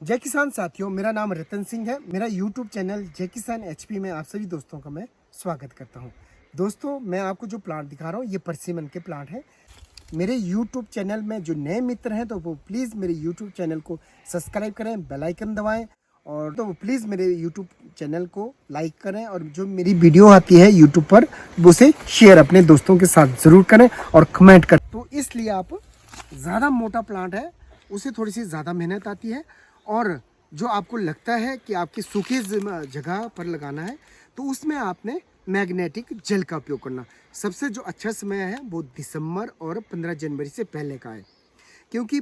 जय किसान साथियों, मेरा नाम रतन सिंह है। मेरा YouTube चैनल जय किसान HP में आप सभी दोस्तों का मैं स्वागत करता हूं। दोस्तों, मैं आपको जो प्लांट दिखा रहा हूं ये परसिमन के प्लांट हैं। मेरे YouTube चैनल में जो नए मित्र हैं तो वो प्लीज़ मेरे YouTube चैनल को सब्सक्राइब करें, बेल आइकन दबाएं और तो प्लीज़ मेरे YouTube चैनल को लाइक करें और जो मेरी वीडियो आती है YouTube पर उसे शेयर अपने दोस्तों के साथ ज़रूर करें और कमेंट करें। तो इसलिए आप ज़्यादा मोटा प्लांट है उसे थोड़ी सी ज़्यादा मेहनत आती है और जो आपको लगता है कि आपकी सूखी जगह पर लगाना है तो उसमें आपने मैग्नेटिक जेल का उपयोग करना। सबसे जो अच्छा समय है वो दिसंबर और 15 जनवरी से पहले का है, क्योंकि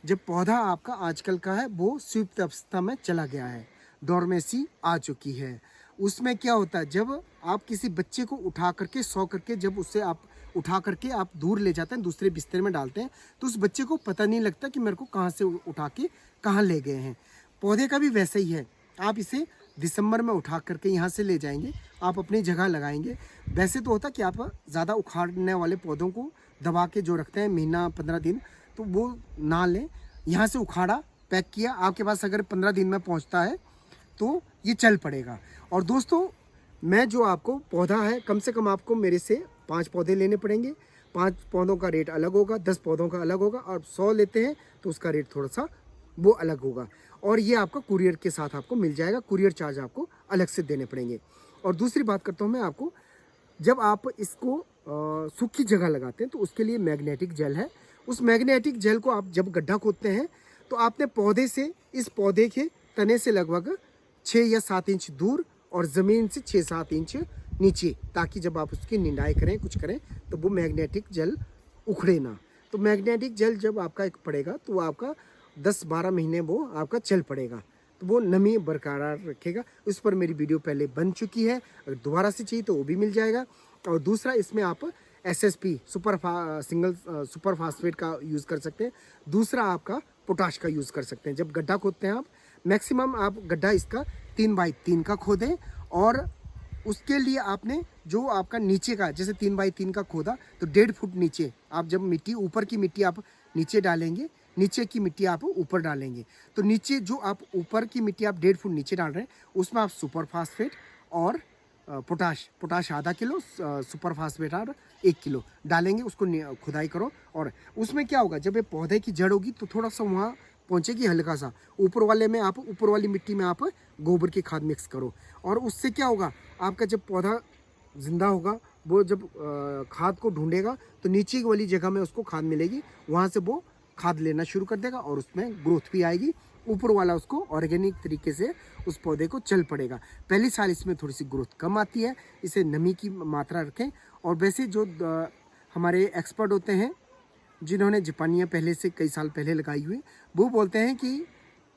जब पौधा आपका आजकल का है वो सुप्त अवस्था में चला गया है, डोर्मेंसी आ चुकी है। उसमें क्या होता है, जब आप किसी बच्चे को उठा करके सो करके जब उससे आप उठा करके आप दूर ले जाते हैं, दूसरे बिस्तर में डालते हैं, तो उस बच्चे को पता नहीं लगता कि मेरे को कहाँ से उठा के कहाँ ले गए हैं। पौधे का भी वैसा ही है। आप इसे दिसंबर में उठा करके यहाँ से ले जाएंगे, आप अपनी जगह लगाएंगे। वैसे तो होता कि आप ज़्यादा उखाड़ने वाले पौधों को दबा के जो रखते हैं महीना 15 दिन, तो वो ना लें। यहाँ से उखाड़ा, पैक किया, आपके पास अगर 15 दिन में पहुँचता है तो ये चल पड़ेगा। और दोस्तों, मैं जो आपको पौधा है, कम से कम आपको मेरे से 5 पौधे लेने पड़ेंगे। 5 पौधों का रेट अलग होगा, 10 पौधों का अलग होगा, और 100 लेते हैं तो उसका रेट थोड़ा सा वो अलग होगा। और ये आपका कुरियर के साथ आपको मिल जाएगा, कुरियर चार्ज आपको अलग से देने पड़ेंगे। और दूसरी बात करता हूँ मैं आपको, जब आप इसको सूखी जगह लगाते हैं तो उसके लिए मैग्नेटिक जेल है। उस मैग्नेटिक जेल को आप जब गड्ढा खोदते हैं तो आपने पौधे से, इस पौधे के तने से लगभग 6 या 7 इंच दूर और ज़मीन से 6-7 इंच नीचे, ताकि जब आप उसकी निंदाई करें, कुछ करें, तो वो मैग्नेटिक जेल उखड़े ना। तो मैग्नेटिक जेल जब आपका एक पड़ेगा तो आपका 10-12 महीने वो आपका चल पड़ेगा, तो वो नमी बरकरार रखेगा। उस पर मेरी वीडियो पहले बन चुकी है, अगर दोबारा से चाहिए तो वो भी मिल जाएगा। और दूसरा, इसमें आप SSP सिंगल सुपर फास्फेट का यूज़ कर सकते हैं। दूसरा आपका पोटाश का यूज़ कर सकते हैं। जब गड्ढा खोदते हैं आप, मैक्सिमम आप गड्ढा इसका 3x3 का खोदें, और उसके लिए आपने जो आपका नीचे का, जैसे 3x3 का खोदा तो 1.5 फुट नीचे आप जब मिट्टी, ऊपर की मिट्टी आप नीचे डालेंगे, नीचे की मिट्टी आप ऊपर डालेंगे, तो नीचे जो आप ऊपर की मिट्टी आप 1.5 फुट नीचे डाल रहे हैं उसमें आप सुपर फास्फेट और पोटाश आधा किलो, सुपर फास्फेट और 1 किलो डालेंगे। उसको खुदाई करो, और उसमें क्या होगा, जब ये पौधे की जड़ होगी तो थोड़ा सा वहाँ पहुँचेगी हल्का सा। ऊपर वाले में आप, ऊपर वाली मिट्टी में आप गोबर की खाद मिक्स करो, और उससे क्या होगा, आपका जब पौधा जिंदा होगा, वो जब खाद को ढूंढेगा तो नीचे वाली जगह में उसको खाद मिलेगी, वहाँ से वो खाद लेना शुरू कर देगा और उसमें ग्रोथ भी आएगी। ऊपर वाला उसको ऑर्गेनिक तरीके से उस पौधे को चल पड़ेगा। पहली साल इसमें थोड़ी सी ग्रोथ कम आती है, इसे नमी की मात्रा रखें। और वैसे जो हमारे एक्सपर्ट होते हैं, जिन्होंने जापानियाँ पहले से कई साल पहले लगाई हुई, वो बोलते हैं कि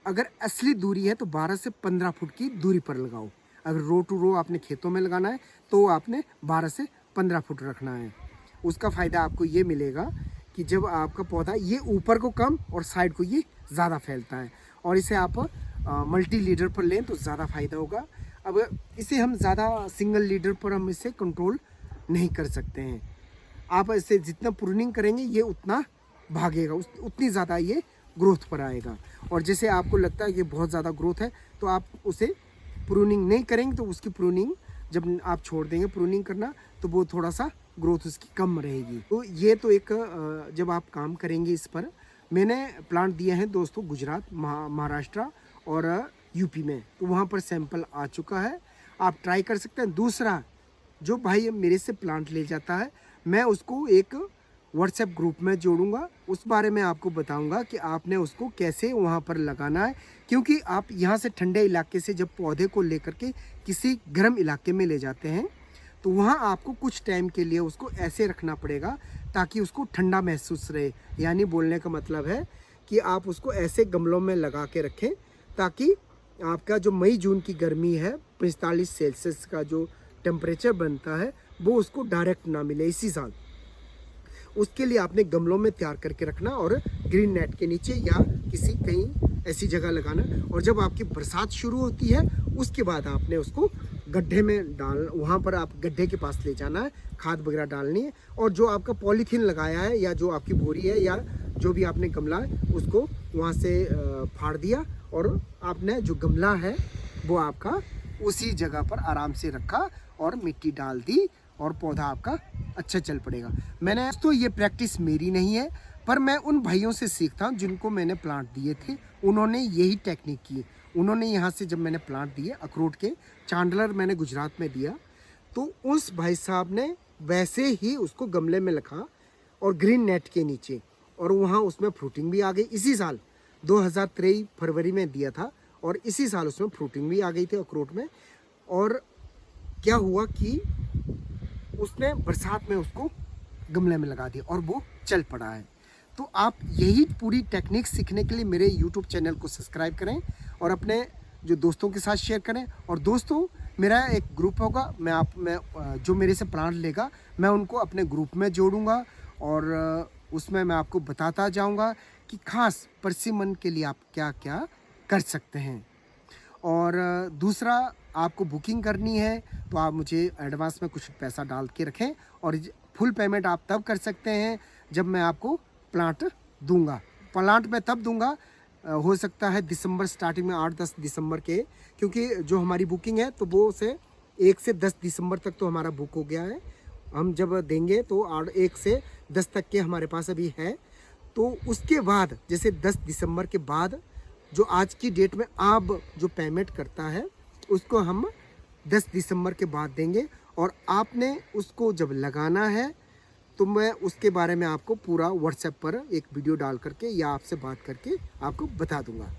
अगर असली दूरी है तो 12 से 15 फुट की दूरी पर लगाओ। अगर रो टू रो आपने खेतों में लगाना है तो आपने 12 से 15 फुट रखना है। उसका फ़ायदा आपको ये मिलेगा कि जब आपका पौधा ये ऊपर को कम और साइड को ये ज़्यादा फैलता है, और इसे आप मल्टी लीडर पर लें तो ज़्यादा फ़ायदा होगा। अब इसे हम ज़्यादा सिंगल लीडर पर हम इसे कंट्रोल नहीं कर सकते हैं। आप इसे जितना प्रूनिंग करेंगे ये उतना भागेगा, उतनी ज़्यादा ये ग्रोथ पर आएगा। और जैसे आपको लगता है कि बहुत ज़्यादा ग्रोथ है तो आप उसे प्रूनिंग नहीं करेंगे, तो उसकी प्रूनिंग जब आप छोड़ देंगे प्रूनिंग करना, तो वो थोड़ा सा ग्रोथ उसकी कम रहेगी। तो ये तो एक, जब आप काम करेंगे इस पर, मैंने प्लांट दिए हैं दोस्तों गुजरात, महाराष्ट्र और यूपी में, तो वहाँ पर सैंपल आ चुका है, आप ट्राई कर सकते हैं। दूसरा, जो भाई मेरे से प्लांट ले जाता है, मैं उसको एक व्हाट्सएप ग्रुप में जोड़ूंगा, उस बारे में आपको बताऊंगा कि आपने उसको कैसे वहाँ पर लगाना है। क्योंकि आप यहाँ से ठंडे इलाके से जब पौधे को लेकर के किसी गर्म इलाके में ले जाते हैं तो वहाँ आपको कुछ टाइम के लिए उसको ऐसे रखना पड़ेगा ताकि उसको ठंडा महसूस रहे। यानी बोलने का मतलब है कि आप उसको ऐसे गमलों में लगा के रखें ताकि आपका जो मई जून की गर्मी है, 45 सेल्सियस का जो टेम्परेचर बनता है, वो उसको डायरेक्ट ना मिले इसी साल। उसके लिए आपने गमलों में तैयार करके रखना और ग्रीन नेट के नीचे या किसी कहीं ऐसी जगह लगाना। और जब आपकी बरसात शुरू होती है उसके बाद आपने उसको गड्ढे में डाल, वहाँ पर आप गड्ढे के पास ले जाना है, खाद वगैरह डालनी है। और जो आपका पॉलीथीन लगाया है या जो आपकी बोरी है या जो भी आपने गमला है उसको वहाँ से फाड़ दिया और आपने जो गमला है वो आपका उसी जगह पर आराम से रखा और मिट्टी डाल दी और पौधा आपका अच्छा चल पड़ेगा। मैंने तो ये प्रैक्टिस मेरी नहीं है, पर मैं उन भाइयों से सीखता हूँ जिनको मैंने प्लांट दिए थे, उन्होंने यही टेक्निक की। उन्होंने यहाँ से जब मैंने प्लांट दिए अखरोट के, चांडलर मैंने गुजरात में दिया, तो उस भाई साहब ने वैसे ही उसको गमले में रखा और ग्रीन नेट के नीचे, और वहाँ उसमें फ्रूटिंग भी आ गई। इसी साल 2023 फरवरी में दिया था और इसी साल उसमें फ्रूटिंग भी आ गई थी अखरोट में। और क्या हुआ कि उसने बरसात में उसको गमले में लगा दिया और वो चल पड़ा है। तो आप यही पूरी टेक्निक सीखने के लिए मेरे YouTube चैनल को सब्सक्राइब करें और अपने जो दोस्तों के साथ शेयर करें। और दोस्तों, मेरा एक ग्रुप होगा, मैं जो मेरे से प्लांट लेगा मैं उनको अपने ग्रुप में जोड़ूंगा और उसमें मैं आपको बताता जाऊंगा कि खास परसिमन के लिए आप क्या क्या कर सकते हैं। और दूसरा, आपको बुकिंग करनी है तो आप मुझे एडवांस में कुछ पैसा डाल के रखें और फुल पेमेंट आप तब कर सकते हैं जब मैं आपको प्लांट दूंगा। प्लांट मैं तब दूंगा, हो सकता है दिसंबर स्टार्टिंग में 8-10 दिसंबर के, क्योंकि जो हमारी बुकिंग है तो वो से 1 से 10 दिसंबर तक तो हमारा बुक हो गया है। हम जब देंगे तो 1 से 10 तक के हमारे पास अभी है। तो उसके बाद जैसे 10 दिसंबर के बाद जो आज की डेट में आप जो पेमेंट करता है उसको हम 10 दिसंबर के बाद देंगे। और आपने उसको जब लगाना है तो मैं उसके बारे में आपको पूरा व्हाट्सएप पर एक वीडियो डाल करके या आपसे बात करके आपको बता दूंगा।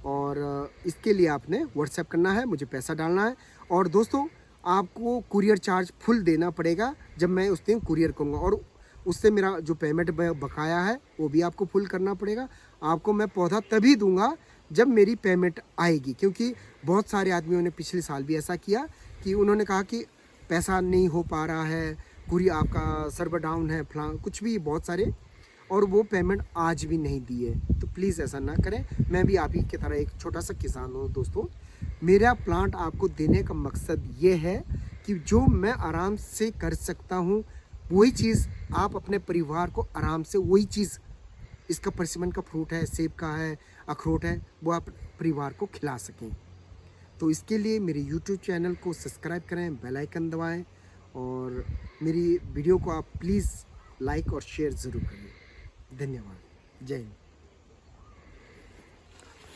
और इसके लिए आपने व्हाट्सएप करना है, मुझे पैसा डालना है। और दोस्तों, आपको कुरियर चार्ज फुल देना पड़ेगा जब मैं उस दिन कुरियर करूँगा, और उससे मेरा जो पेमेंट बकाया है वो भी आपको फुल करना पड़ेगा। आपको मैं पौधा तभी दूंगा जब मेरी पेमेंट आएगी, क्योंकि बहुत सारे आदमियों ने पिछले साल भी ऐसा किया कि उन्होंने कहा कि पैसा नहीं हो पा रहा है, कुरियर आपका सर्वर डाउन है, फलां कुछ भी, बहुत सारे, और वो पेमेंट आज भी नहीं दी है। तो प्लीज़ ऐसा ना करें। मैं भी आप ही की तरह एक छोटा सा किसान हूँ दोस्तों। मेरा प्लांट आपको देने का मकसद ये है कि जो मैं आराम से कर सकता हूँ वही चीज़ आप अपने परिवार को आराम से, वही चीज़, इसका परसिमन का फ्रूट है, सेब का है, अखरोट है, वो आप परिवार को खिला सकें। तो इसके लिए मेरे YouTube चैनल को सब्सक्राइब करें, बेल आइकन दबाएं और मेरी वीडियो को आप प्लीज़ लाइक और शेयर ज़रूर करें। धन्यवाद। जय हिंद।